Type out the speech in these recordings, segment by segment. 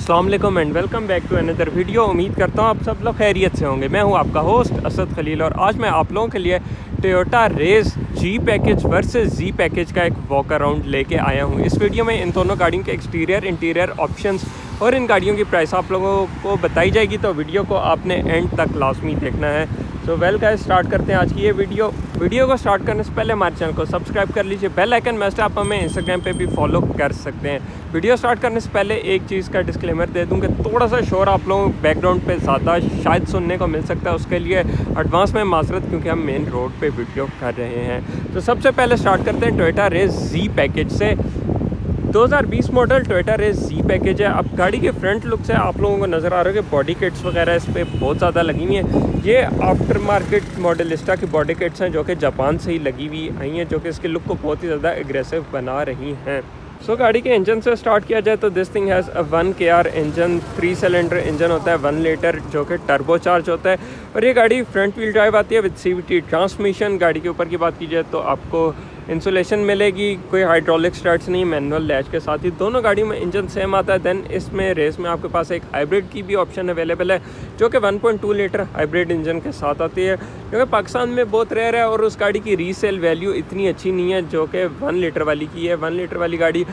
अस्सलाम वालेकुम and welcome back to another video. उम्मीद करता हूँ आप सब लोग खैरियत से होंगे। मैं हूँ आपका होस्ट असद खलील और आज मैं आप लोगों के लिए टोयोटा रेस जी पैकेज वर्सेस जी पैकेज का एक वॉक अराउंड लेके आया हूँ। इस वीडियो में इन दोनों गाड़ियों के एक्सटीरियर इंटीरियर ऑप्शंस और इन गाड़ियों की प्राइस आप लोगों को बताई जाएगी, तो वीडियो को आपने एंड तक लाजमी देखना है। सो वेल गाइस, स्टार्ट करते हैं आज की ये वीडियो को स्टार्ट करने से पहले हमारे चैनल को सब्सक्राइब कर लीजिए, बेल आइकन मस्ट आप हमें इंस्टाग्राम पे भी फॉलो कर सकते हैं। वीडियो स्टार्ट करने से पहले एक चीज़ का डिस्क्लेमर दे दूं कि थोड़ा सा शोर आप लोगों को बैकग्राउंड पे ज़्यादा शायद सुनने को मिल सकता है, उसके लिए एडवांस में माजरत, क्योंकि हम मेन रोड पे वीडियो कर रहे हैं। तो सबसे पहले स्टार्ट करते हैं टोयोटा रेस जी पैकेज से। 2020 मॉडल टोयोटा रेस जी पैकेज है। अब गाड़ी के फ्रंट लुक से आप लोगों को नज़र आ रहा है कि बॉडी किट्स वगैरह इस पर बहुत ज़्यादा लगी हुई हैं। ये आफ्टर मार्केट मॉडलिस्टा की बॉडी किट्स हैं जो कि जापान से ही लगी हुई आई हैं, जो कि इसके लुक को बहुत ही ज़्यादा एग्रेसिव बना रही हैं। सो गाड़ी के इंजन से स्टार्ट किया जाए तो this thing has a 1 KR engine, 3 cylinder engine होता है, 1 लीटर जो कि टर्बो चार्ज होता है। और ये गाड़ी फ्रंट व्हील ड्राइव आती है विद CVT ट्रांसमिशन। गाड़ी के ऊपर की बात की जाए तो आपको इंसुलेशन मिलेगी, कोई हाइड्रोलिक स्टार्ट्स नहीं, मैनुअल लैच के साथ ही दोनों गाड़ियों में इंजन सेम आता है। देन इसमें रेस में आपके पास एक हाइब्रिड की भी ऑप्शन अवेलेबल है जो कि 1.2 लीटर हाइब्रिड इंजन के साथ आती है, क्योंकि पाकिस्तान में बहुत रेयर है और उस गाड़ी की रीसेल वैल्यू इतनी अच्छी नहीं है जो कि 1 लीटर वाली की है। 1 लीटर वाली गाड़ी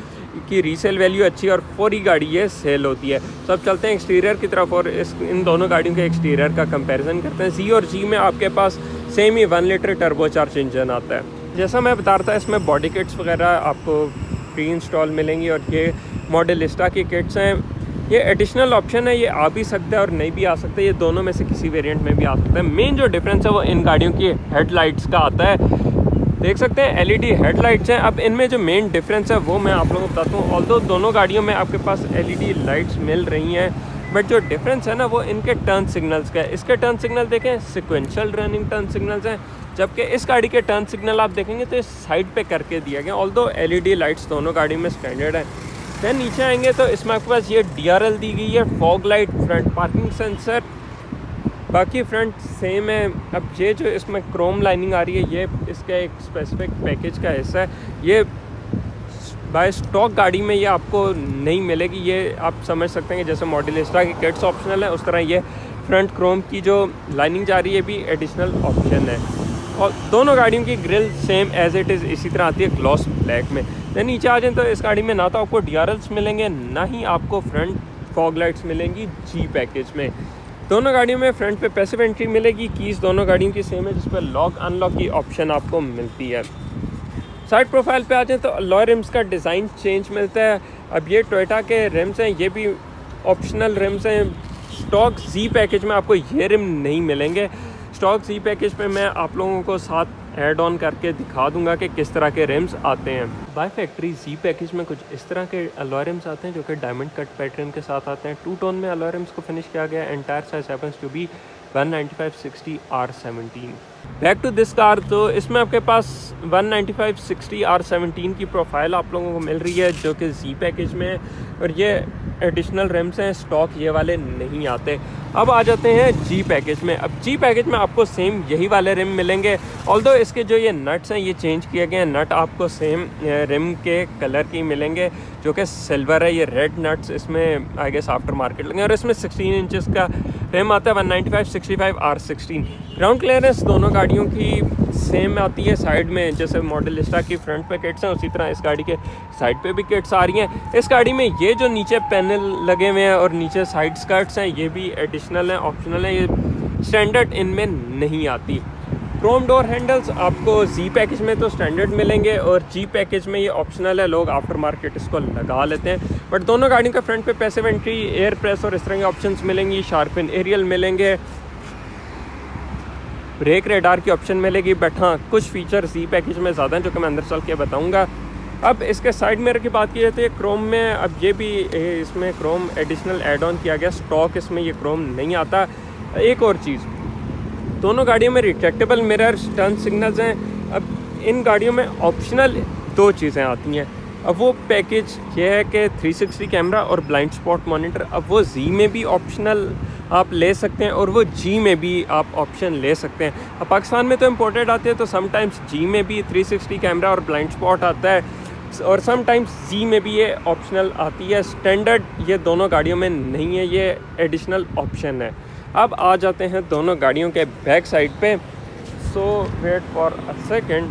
की रीसेल वैल्यू अच्छी है और 4 गाड़ी ये सेल होती है। तो अब चलते हैं एक्सटीरियर की तरफ और इन दोनों गाड़ियों के एक्सटीरियर का कंपैरिजन करते हैं। जी और जी में आपके पास सेम ही 1 लीटर टर्बो चार्ज इंजन आता है। जैसा मैं बता रहा था, इसमें बॉडी किट्स वगैरह आपको प्री इंस्टॉल मिलेंगी और ये मॉडलिस्टा की किट्स हैं। ये एडिशनल ऑप्शन है, ये आ भी सकता है और नहीं भी आ सकता है, ये दोनों में से किसी वेरिएंट में भी आ सकता है। मेन जो डिफरेंस है वो इन गाड़ियों की हेडलाइट्स का आता है। देख सकते हैं LED हेडलाइट्स हैं। अब इनमें जो मेन डिफरेंस है वो मैं आप लोगों को बताता हूँ। ऑल्दो दोनों गाड़ियों में आपके पास LED लाइट्स मिल रही हैं, बट जो डिफरेंस है ना वो इनके टर्न सिग्नल्स का है। इसके टर्न सिग्नल देखें, सिक्वेंशियल रनिंग टर्न सिग्नल्स हैं, जबकि इस गाड़ी के टर्न सिग्नल आप देखेंगे तो इस साइड पे करके दिया गया। ऑल्दो LED लाइट्स दोनों गाड़ी में स्टैंडर्ड है। दैन नीचे आएंगे तो इसमें आपके पास ये DRL दी गई है, fog light, front parking sensor, बाकी फ्रंट सेम है। अब ये जो इसमें क्रोम लाइनिंग आ रही है ये इसका एक स्पेसिफिक पैकेज का हिस्सा है। ये बाय स्टॉक गाड़ी में ये आपको नहीं मिलेगी। ये आप समझ सकते हैं कि जैसे मॉडलिस्टा की किट्स ऑप्शनल है, उस तरह ये फ्रंट क्रोम की जो लाइनिंग जा रही है भी एडिशनल ऑप्शन है। और दोनों गाड़ियों की grille same as it is इसी तरह आती है, ग्लॉस ब्लैक में। देन नीचे आ जाए तो इस गाड़ी में ना तो आपको DRLs मिलेंगे, ना ही आपको फ्रंट फॉग लाइट्स मिलेंगी जी पैकेज में। दोनों गाड़ियों में फ्रंट पे पैसिव एंट्री मिलेगी। कीज़ दोनों गाड़ियों की सेम है, जिस पर लॉक अनलॉक की ऑप्शन आपको मिलती है। साइड प्रोफाइल पे आ जाए तो अलॉय रिम्स का डिज़ाइन चेंज मिलता है। अब ये टोयोटा के रिम्स हैं, ये भी ऑप्शनल रिम्स हैं। स्टॉक जी पैकेज में आपको ये रिम नहीं मिलेंगे। स्टॉक जी पैकेज पे मैं आप लोगों को साथ ऐड ऑन करके दिखा दूंगा कि किस तरह के रिम्स आते हैं। बाय फैक्ट्री जी पैकेज में कुछ इस तरह के अलॉय रिम्स आते हैं जो कि डायमंड कट पैटर्न के साथ आते हैं। 2 टोन में अलॉय रिम्स को फिनिश किया गया। Entire size happens to be 195/60 R17। Back to this car, तो इसमें आपके पास 195/60 R17 की प्रोफाइल आप लोगों को मिल रही है जो कि जी पैकेज में है, और ये एडिशनल रिम्स हैं, स्टॉक ये वाले नहीं आते। अब आ जाते हैं जी पैकेज में। अब जी पैकेज में आपको सेम यही वाले रिम मिलेंगे, ऑल्दो इसके जो ये नट्स हैं ये चेंज किए गए हैं। नट आपको सेम रिम के कलर की मिलेंगे जो कि सिल्वर है। ये रेड नट्स इसमें आई गेस आफ्टर मार्केट लगे, और इसमें 16 इंचेस का रिम आता है, 195/65 R16। ग्राउंड क्लियरेंस दोनों गाड़ियों की सेम आती है। साइड में जैसे मॉडलिस्टा की फ्रंट पे किट्स हैं, उसी तरह इस गाड़ी के साइड पे भी किट्स आ रही हैं। इस गाड़ी में ये जो नीचे पैनल लगे हुए हैं और नीचे साइड स्कर्ट्स हैं ये भी एडिशनल हैं, ऑप्शनल हैं, ये स्टैंडर्ड इनमें नहीं आती। क्रोम डोर हैंडल्स आपको जी पैकेज में तो स्टैंडर्ड मिलेंगे और जी पैकेज में ये ऑप्शनल है, लोग आफ्टर मार्केट इसको लगा लेते हैं। बट दोनों गाड़ियों का फ्रंट पे पैसिव एंट्री, एयर प्रेस और इस तरह के ऑप्शंस मिलेंगी। शार्पन एरियल मिलेंगे, ब्रेक रेडार की ऑप्शन मिलेगी। बट हाँ, कुछ फीचर्स जी पैकेज में ज़्यादा हैं जो कि मैं अंदर चल के बताऊँगा। अब इसके साइड मिरर की बात की जाए तो ये क्रोम में, अब ये भी इसमें क्रोम एडिशनल एड ऑन किया गया, स्टॉक इसमें ये क्रोम नहीं आता। एक और चीज़, दोनों गाड़ियों में रिट्रैक्टेबल मिरर, टर्न सिग्नल्स हैं। अब इन गाड़ियों में ऑप्शनल 2 चीज़ें आती हैं। अब वो पैकेज ये है कि 360 कैमरा और ब्लाइंड स्पॉट मॉनिटर। अब वो जी में भी ऑप्शनल आप ले सकते हैं और वो जी में भी आप ऑप्शन ले सकते हैं। अब पाकिस्तान में तो इम्पोर्टेड आते हैं, तो समटाइम्स जी में भी 360 कैमरा और ब्लाइंड स्पॉट आता है। और समटाइम्स जी में भी ये ऑप्शनल आती है। स्टैंडर्ड ये दोनों गाड़ियों में नहीं है, ये एडिशनल ऑप्शन है। अब आ जाते हैं दोनों गाड़ियों के बैक साइड पे। So wait for a second.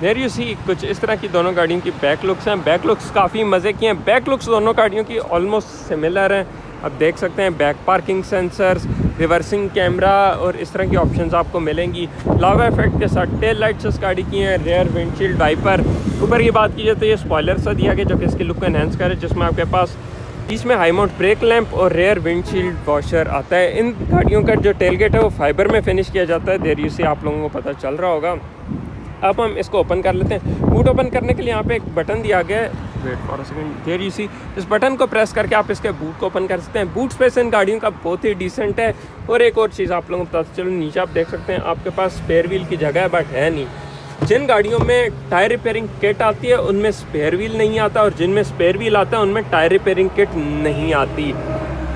There you see, कुछ इस तरह की दोनों गाड़ियों की बैक लुक्स हैं। बैक लुक्स काफ़ी मज़े की हैं। बैक लुक्स दोनों गाड़ियों की ऑलमोस्ट सिमिलर हैं। अब देख सकते हैं back parking sensors, reversing camera और इस तरह की ऑप्शंस आपको मिलेंगी। लावा इफेक्ट के साथ टेल लाइट्स इस गाड़ी की हैं। Rear windshield wiper. ऊपर की बात की जाए तो ये स्पॉयलर सा दिया गया जो कि इसकी लुक को एनहेंस करे, जिसमें आपके पास बीच में हाई माउंट ब्रेक लैंप और रेयर विंडशील्ड वॉशर आता है। इन गाड़ियों का जो टेलगेट है वो फाइबर में फिनिश किया जाता है। देर से आप लोगों को पता चल रहा होगा। अब हम इसको ओपन कर लेते हैं। बूट ओपन करने के लिए यहाँ पे एक बटन दिया गया है। Wait for a second. There you see, इस बटन को प्रेस करके आप इसके बूट को ओपन कर सकते हैं। बूट स्पेस इन गाड़ियों का बहुत ही डिसेंट है। और एक और चीज़ आप लोगों को पता चलो, नीचे आप देख सकते हैं आपके पास स्पेयर व्हील की जगह है, बट है नहीं। जिन गाड़ियों में टायर रिपेयरिंग किट आती है उनमें स्पेयर व्हील नहीं आता, और जिनमें स्पेयर व्हील आता है उनमें टायर रिपेयरिंग किट नहीं आती।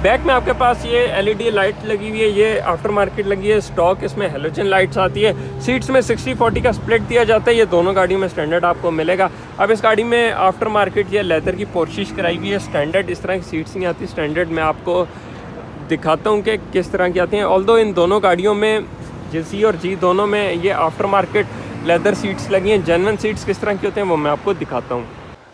बैक में आपके पास ये एलईडी लाइट लगी हुई है, ये आफ्टर मार्केट लगी है। स्टॉक इसमें हेलोजन लाइट्स आती है। सीट्स में 60-40 का स्प्लिट दिया जाता है। ये दोनों गाड़ियों में स्टैंडर्ड आपको मिलेगा। अब इस गाड़ी में आफ्टर मार्केट ये लेदर की पोर्शिश कराई हुई है। स्टैंडर्ड इस तरह की सीट्स नहीं आती। स्टैंडर्ड मैं आपको दिखाता हूँ कि किस तरह की आती हैं। ऑल्दो इन दोनों गाड़ियों में, जी और जी दोनों में, ये आफ्टर मार्केट लेदर सीट्स लगी हैं। जेन्युइन सीट्स किस तरह की होते हैं वो मैं आपको दिखाता हूँ।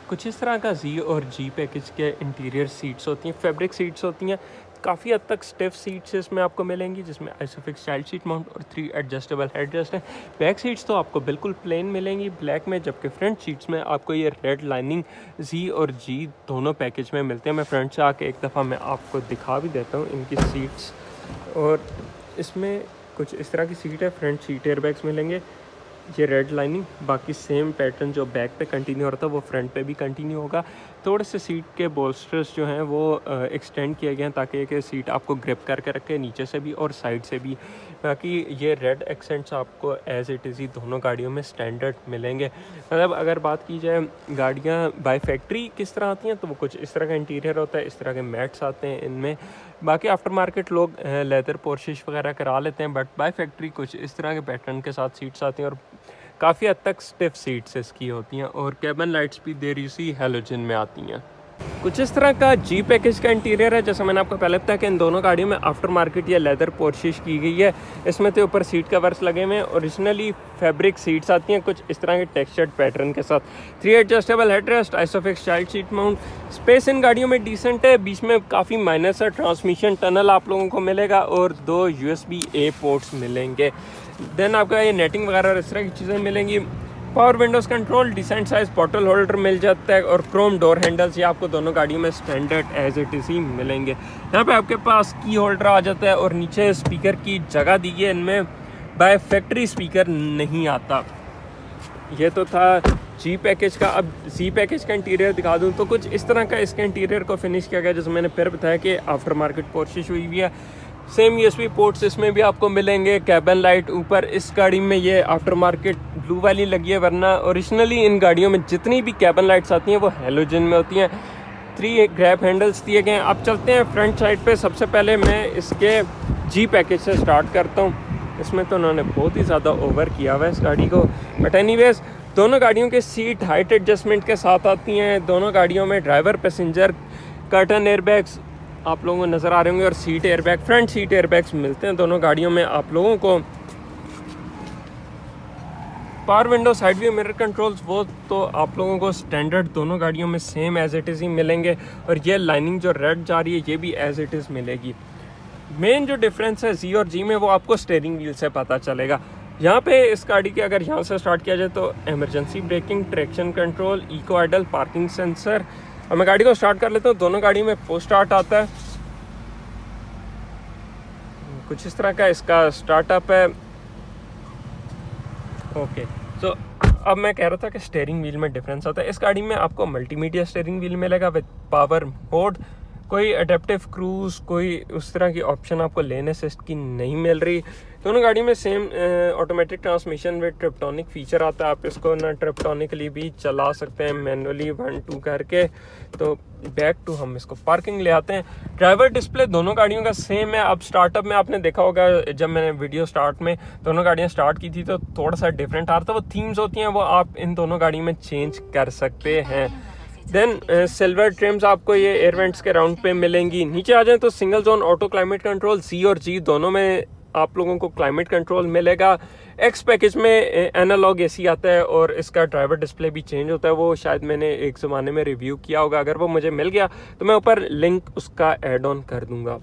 कुछ इस तरह का जी और जी पैकेज के इंटीरियर सीट्स होती हैं, फैब्रिक सीट्स होती हैं। काफ़ी हद तक स्टिफ सीट्स इसमें आपको मिलेंगी, जिसमें आइसोफिक्स चाइल्ड सीट माउंट और 3 एडजस्टेबल हेडरेस्ट हैं। बैक सीट्स तो आपको बिल्कुल प्लेन मिलेंगी ब्लैक में, जबकि फ्रंट सीट्स में आपको ये रेड लाइनिंग जी और जी दोनों पैकेज में मिलते हैं। मैं फ्रंट से आके एक दफ़ा मैं आपको दिखा भी देता हूँ इनकी सीट्स। और इसमें कुछ इस तरह की सीट है। फ्रंट सीट एयर बैग्स मिलेंगे, ये रेड लाइनिंग। बाकी सेम पैटर्न जो बैक पे कंटिन्यू हो रहा था वो फ्रंट पे भी कंटिन्यू होगा। थोड़े से सीट के बोल्स्टर्स जो हैं वो एक्सटेंड किए गए हैं ताकि एक सीट आपको ग्रिप करके रखे नीचे से भी और साइड से भी। बाकी ये रेड एक्सेंट्स आपको एज इट इज़ ही दोनों गाड़ियों में स्टैंडर्ड मिलेंगे। मतलब अगर बात की जाए गाड़ियाँ बाय फैक्ट्री किस तरह आती हैं तो वो कुछ इस तरह का इंटीरियर होता है, इस तरह के मैट्स आते हैं इनमें। बाकी आफ्टर मार्केट लोग लेदर पोर्शिश वगैरह करा लेते हैं, बट बाय फैक्ट्री कुछ इस तरह के पैटर्न के साथ सीट्स आती हैं और काफ़ी हद तक स्टिफ सीट्स इसकी होती हैं। और कैबिन लाइट्स भी देर इसी हेलोजन में आती हैं। कुछ इस तरह का जी पैकेज का इंटीरियर है। जैसा मैंने आपको पहले बताया कि इन दोनों गाड़ियों में आफ्टर मार्केट या लेदर पोर्शिश की गई है। इसमें तो ऊपर सीट कवर्स लगे हुए हैं। ओरिजिनली फैब्रिक सीट्स आती हैं कुछ इस तरह के टेक्सचर्ड पैटर्न के साथ। 3 adjustable headrest, isofix child seat mount. Space in गाड़ियों में डिसेंट है। बीच में काफ़ी माइनर सा ट्रांसमिशन टनल आप लोगों को मिलेगा और 2 USB-A पोर्ट्स मिलेंगे। देन आपका ये नेटिंग वगैरह और इस तरह की चीज़ें मिलेंगी। Power windows control, decent size bottle holder मिल जाता है और क्रोम डोर हैंडल्स ये आपको दोनों गाड़ियों में स्टैंडर्ड एज इट इज़ ही मिलेंगे। यहाँ पे आपके पास की होल्डर आ जाता है और नीचे स्पीकर की जगह दी है। इनमें बाय फैक्ट्री स्पीकर नहीं आता। ये तो था जी पैकेज का। अब जी पैकेज का इंटीरियर दिखा दूँ तो कुछ इस तरह का इसके इंटीरियर को फिनिश किया गया, जैसे मैंने फिर बताया कि आफ्टर मार्केट पोर्शिश हुई हुई है। सेम USB पोर्ट्स इसमें भी आपको मिलेंगे। कैबिन लाइट ऊपर इस गाड़ी में ये आफ्टर मार्केट ब्लू वाली लगी है, वरना ओरिजिनली इन गाड़ियों में जितनी भी कैबिन लाइट्स आती हैं वो हेलोजन में होती हैं। 3 ग्रैब हैंडल्स दिए गए हैं। अब चलते हैं फ्रंट साइड पे। सबसे पहले मैं इसके जी पैकेज से स्टार्ट करता हूँ। इसमें तो उन्होंने बहुत ही ज़्यादा ओवर किया हुआ है इस गाड़ी को, बट एनीवेज दोनों गाड़ियों के सीट हाइट एडजस्टमेंट के साथ आती हैं। दोनों गाड़ियों में ड्राइवर पैसेंजर कर्टन एयरबैग्स आप लोगों को नज़र आ रहे होंगे और seat airbag, front seat airbags मिलते हैं दोनों गाड़ियों में आप लोगों को। Power window, side view mirror controls वो तो आप लोगों को स्टैंडर्ड दोनों गाड़ियों में सेम एज इट इज़ ही मिलेंगे। और ये लाइनिंग जो रेड जा रही है ये भी एज इट इज़ मिलेगी। मेन जो डिफरेंस है जी और जी में वो आपको स्टीयरिंग व्हील से पता चलेगा। यहाँ पे इस गाड़ी के अगर यहाँ से स्टार्ट किया जाए तो emergency braking, traction control, eco idle, parking sensor. अब मैं गाड़ी को स्टार्ट कर लेता हूँ। दोनों गाड़ी में पुश स्टार्ट आता है। कुछ इस तरह का इसका स्टार्टअप है। ओके, तो अब मैं कह रहा था कि स्टीयरिंग व्हील में डिफरेंस आता है। इस गाड़ी में आपको मल्टीमीडिया स्टीयरिंग व्हील मिलेगा विद पावर मोड। कोई अडेप्टिव क्रूज़, कोई उस तरह की ऑप्शन आपको लेन असिस्ट की नहीं मिल रही। दोनों गाड़ी में same automatic transmission with tiptronic feature आता है। आप इसको ना ट्रिप्टोनिकली भी चला सकते हैं, मैनुअली 1-2 करके। तो बैक टू हम इसको पार्किंग ले आते हैं। ड्राइवर डिस्प्ले दोनों गाड़ियों का सेम है। अब स्टार्टअप में आपने देखा होगा, जब मैंने वीडियो स्टार्ट में दोनों गाड़ियाँ स्टार्ट की थी तो थोड़ा सा डिफरेंट आ रहा था। वो थीम्स होती हैं, वो आप इन दोनों गाड़ी में चेंज कर सकते हैं। देन सिल्वर ट्रिम्स आपको ये एयर वेंट्स के राउंड पे मिलेंगी। नीचे आ जाएं तो single zone auto climate control C और G दोनों में आप लोगों को क्लाइमेट कंट्रोल मिलेगा। X पैकेज में एनालॉग AC आता है और इसका ड्राइवर डिस्प्ले भी चेंज होता है। वो शायद मैंने एक ज़माने में रिव्यू किया होगा, अगर वो मुझे मिल गया तो मैं ऊपर लिंक उसका ऐड ऑन कर दूंगा।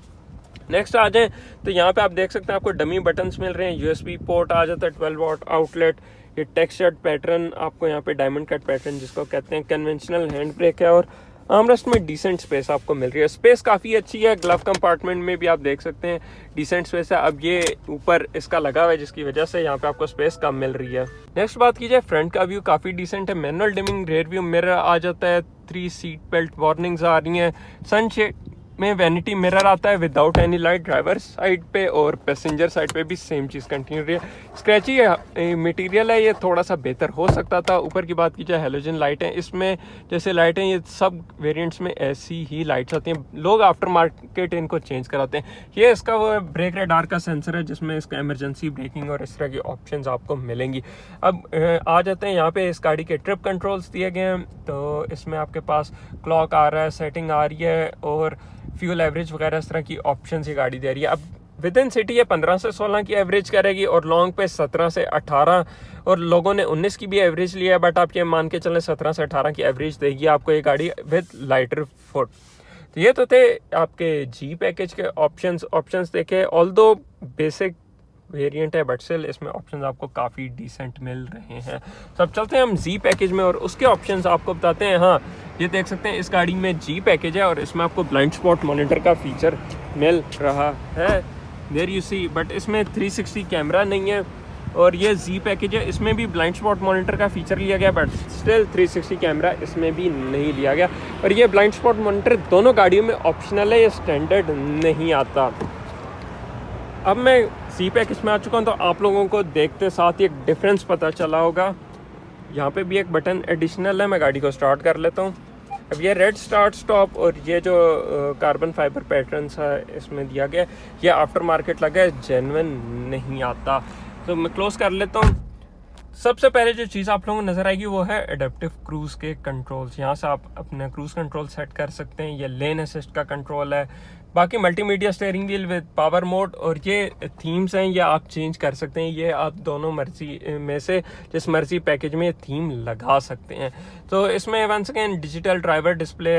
नेक्स्ट आ जाएं तो यहाँ पे आप देख सकते हैं आपको डमी बटन्स मिल रहे हैं। USB पोर्ट आ जाता है, 12 वॉट आउटलेट। ये टेक्सचर्ड पैटर्न आपको यहाँ पे डायमंड कट पैटर्न जिसको कहते हैं। कन्वेंशनल हैंड ब्रेक है और आर्मरेस्ट में डिसेंट स्पेस आपको मिल रही है। स्पेस काफ़ी अच्छी है। ग्लव कंपार्टमेंट में भी आप देख सकते हैं डिसेंट स्पेस है। अब ये ऊपर इसका लगा हुआ है जिसकी वजह से यहाँ पे आपको स्पेस कम मिल रही है। नेक्स्ट बात की जाए, फ्रंट का व्यू काफ़ी डिसेंट है। Manual dimming rear view mirror आ जाता है। 3 सीट बेल्ट वार्निंग्स आ रही हैं। सनशेड में वैनिटी मिरर आता है without any light driver side पे, और पैसेंजर साइड पे भी सेम चीज़ कंटिन्यू रही है। स्क्रैची मटेरियल है, ये थोड़ा सा बेहतर हो सकता था। ऊपर की बात की जाए, हेलोजन लाइट है इसमें, जैसे लाइटें ये सब वेरिएंट्स में ऐसी ही लाइट्स आती हैं। लोग आफ्टर मार्केट इनको चेंज कराते हैं। ये इसका वो ब्रेक रेडार का सेंसर है जिसमें इसका इमरजेंसी ब्रेकिंग और इस तरह की ऑप्शंस आपको मिलेंगी। अब आ जाते हैं यहाँ पे इस गाड़ी के ट्रिप कंट्रोल्स दिए गए हैं। तो इसमें आपके पास क्लॉक आ रहा है, सेटिंग आ रही है और फ्यूल एवरेज वगैरह इस तरह की ऑप्शन ये गाड़ी दे रही है। अब विद इन सिटी ये 15 से 16 की एवरेज करेगी और लॉन्ग पे 17 से 18, और लोगों ने 19 की भी एवरेज लिया है, बट आप ये मान के चलें 17 से 18 की एवरेज देगी आपको ये गाड़ी विद लाइटर फुट। तो ये तो थे आपके G पैकेज के ऑप्शंस देखे। ऑल्दो बेसिक वेरिएंट है बट स्टिल इसमें ऑप्शंस आपको काफ़ी डिसेंट मिल रहे हैं। तो अब चलते हैं हम Z पैकेज में और उसके ऑप्शंस आपको बताते हैं। हाँ, ये देख सकते हैं इस गाड़ी में G पैकेज है और इसमें आपको ब्लाइंड स्पॉट मॉनिटर का फीचर मिल रहा है, देयर यू सी। बट इसमें 360 कैमरा नहीं है। और ये Z पैकेज है, इसमें भी ब्लाइंड स्पॉट मॉनिटर का फीचर लिया गया बट स्टिल 360 कैमरा इसमें भी नहीं लिया गया। और ये ब्लाइंड स्पॉट मॉनिटर दोनों गाड़ियों में ऑप्शनल है, ये स्टैंडर्ड नहीं आता। अब मैं Z पैकेज में आ चुका हूँ तो आप लोगों को देखते साथ ही एक डिफरेंस पता चला होगा। यहाँ पे भी एक बटन एडिशनल है। मैं गाड़ी को स्टार्ट कर लेता हूँ। अब ये रेड स्टार्ट स्टॉप और ये जो कार्बन फाइबर पैटर्न्स है इसमें दिया गया, ये आफ्टर मार्केट लगा है, जेन्युइन नहीं आता। तो मैं क्लोज कर लेता हूँ। सबसे पहले जो चीज़ आप लोगों को नज़र आएगी वो है एडेप्टिव क्रूज़ के कंट्रोल्स। यहाँ से आप अपने क्रूज़ कंट्रोल सेट कर सकते हैं। ये लेन असिस्ट का कंट्रोल है। बाकी multimedia steering wheel with power mode, और ये थीम्स हैं, ये आप चेंज कर सकते हैं। ये आप दोनों मर्जी में से जिस मर्जी पैकेज में थीम लगा सकते हैं। तो इसमें once again digital driver display,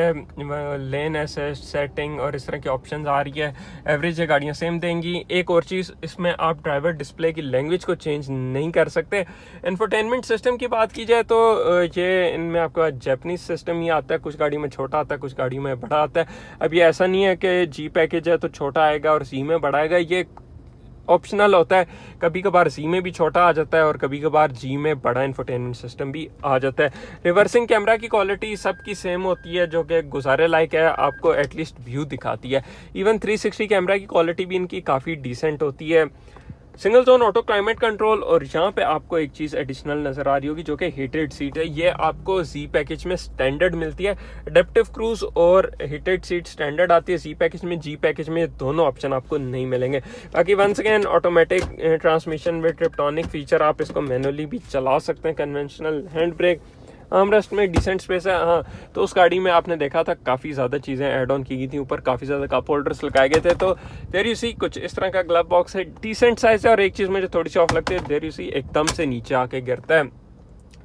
lane assist, setting और इस तरह की ऑप्शंस आ रही है। एवरेज ये गाड़ियाँ सेम देंगी। एक और चीज़, इसमें आप ड्राइवर डिस्प्ले की लैंग्वेज को चेंज नहीं कर सकते। इंफोटेनमेंट सिस्टम की बात की जाए तो ये इनमें आपका जापानीज सिस्टम ही आता है। कुछ गाड़ी में छोटा आता है, कुछ गाड़ी में बड़ा आता है। अब ये ऐसा नहीं है कि G पैकेज है तो छोटा आएगा और C में बड़ा आएगा, ये ऑप्शनल होता है। कभी कभार C में भी छोटा आ जाता है और कभी कभार G में बड़ा इंफोटेनमेंट सिस्टम भी आ जाता है। रिवर्सिंग कैमरा की क्वालिटी सबकी सेम होती है, जो कि गुजारे लायक है, आपको एटलीस्ट व्यू दिखाती है। इवन 360 कैमरा की क्वालिटी भी इनकी काफ़ी डिसेंट होती है। Single zone auto climate control, और यहाँ पे आपको एक चीज़ एडिशनल नज़र आ रही होगी जो कि हीटेड सीट है। ये आपको Z पैकेज में स्टैंडर्ड मिलती है। एडेप्टिव क्रूज और हीटेड सीट स्टैंडर्ड आती है Z पैकेज में। G पैकेज में दोनों ऑप्शन आपको नहीं मिलेंगे। बाकी once again automatic transmission with tiptronic feature, आप इसको मैनुअली भी चला सकते हैं। कन्वेंशनल हैंड ब्रेक, आर्मरेस्ट में डिसेंट स्पेस है। हाँ, तो उस गाड़ी में आपने देखा था काफ़ी ज़्यादा चीज़ें ऐड ऑन की गई थी, ऊपर काफ़ी ज़्यादा कप होल्डर्स लगाए गए थे। तो देयर यू सी कुछ इस तरह का ग्लव बॉक्स है, डिसेंट साइज है। और एक चीज़ मुझे थोड़ी सी ऑफ लगती है, देयर यू सी एकदम से नीचे आके गिरता है।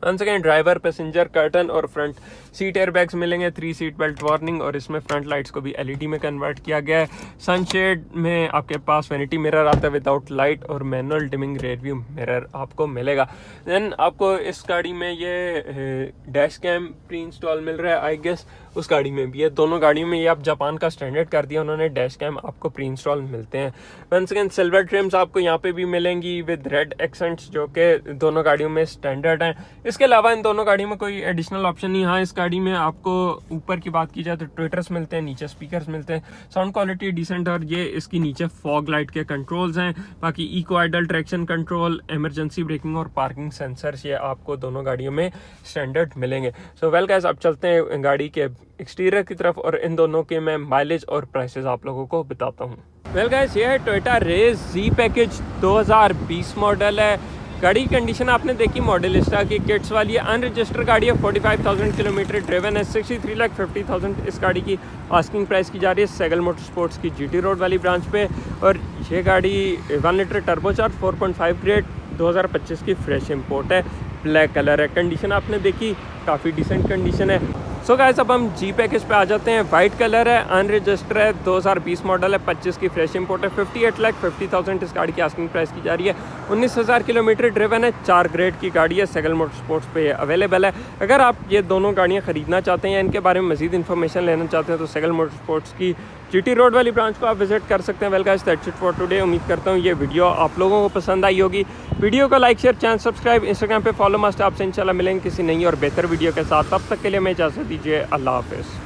Once again driver, passenger, curtain और फ्रंट सीट एयर बैग्स मिलेंगे। 3 सीट बेल्ट वार्निंग, और इसमें फ्रंट लाइट्स को भी LED में कन्वर्ट किया गया है। सनशेड में आपके पास वैनिटी मिरर आता है विदाउट लाइट, और manual dimming rear view mirror आपको मिलेगा। देन आपको इस गाड़ी में ये डैश कैम प्री इंस्टॉल मिल रहा है आई गेस, उस गाड़ी में भी है। दोनों गाड़ियों में ये आप जापान का स्टैंडर्ड कर दिया उन्होंने, डैश कैम आपको प्री इंस्टॉल मिलते हैं। वंस अगेन सिल्वर ट्रिम्स आपको यहाँ पे भी मिलेंगी विद रेड एक्सेंट्स, जो कि दोनों गाड़ियों में स्टैंडर्ड हैं। इसके अलावा इन दोनों गाड़ियों में कोई एडिशनल ऑप्शन नहीं। हाँ, इस गाड़ी में आपको ऊपर की बात की जाए तो ट्विटर्स मिलते हैं, नीचे स्पीकर्स मिलते हैं, साउंड क्वालिटी डिसेंट, और ये इसकी नीचे फॉग लाइट के कंट्रोल्स हैं। बाकी eco idle traction control, emergency braking और पार्किंग सेंसर्स ये आपको दोनों गाड़ियों में स्टैंडर्ड मिलेंगे। सो वेल गाइस, अब चलते हैं गाड़ी के एक्सटीरियर की तरफ और इन दोनों के मैं माइलेज और प्राइसेस आप लोगों को बताता हूँ। वेल गाइस, ये है टोयोटा रेज जी पैकेज 2020 मॉडल है। गाड़ी की कंडीशन आपने देखी मॉडलिस्टा की किट्स वाली है, अनरजिस्टर्ड गाड़ी है, 45,000 किलोमीटर ड्रिवन है, 63,50,000 इस गाड़ी की आस्किंग प्राइस की जा रही है सेगल मोटर स्पोर्ट्स की जीटी रोड वाली ब्रांच पे। और ये गाड़ी 1 लीटर टर्बोचार्ज 4.5 ग्रेड 2025 की फ्रेश इंपोर्ट है, ब्लैक कलर है। कंडीशन आपने देखी काफ़ी डिसेंट कंडीशन है। सो गाइस, अब हम जी पैकेज पे आ जाते हैं। वाइट कलर है, अनरजिस्टर्ड है, 2020 मॉडल है, 25 की फ्रेश इंपोर्ट है, 58,50,000 इस गाड़ी की आस्किंग प्राइस की जा रही है, 19,000 किलोमीटर ड्रिवन है, 4 ग्रेड की गाड़ी है, सेगल मोटर स्पोर्ट्स पे ये अवेलेबल है। अगर आप ये दोनों गाड़ियाँ खरीदना चाहते हैं या इनके बारे में मजीद इन्फॉर्मेशन लेना चाहते हैं तो सेगल मोटर स्पोर्ट्स की जीटी रोड वाली ब्रांच को आप विजिट कर सकते हैं। Well guys, that's it for today. उम्मीद करता हूँ ये वीडियो आप लोगों को पसंद आई होगी। वीडियो को like share channel subscribe, Instagram पे फॉलो मस्ट। आपसे इंशाल्लाह मिलेंगे किसी नई और बेहतर वीडियो के साथ। तब तक के लिए मैं इजाज़त दीजिए, अल्लाह हाफिज़।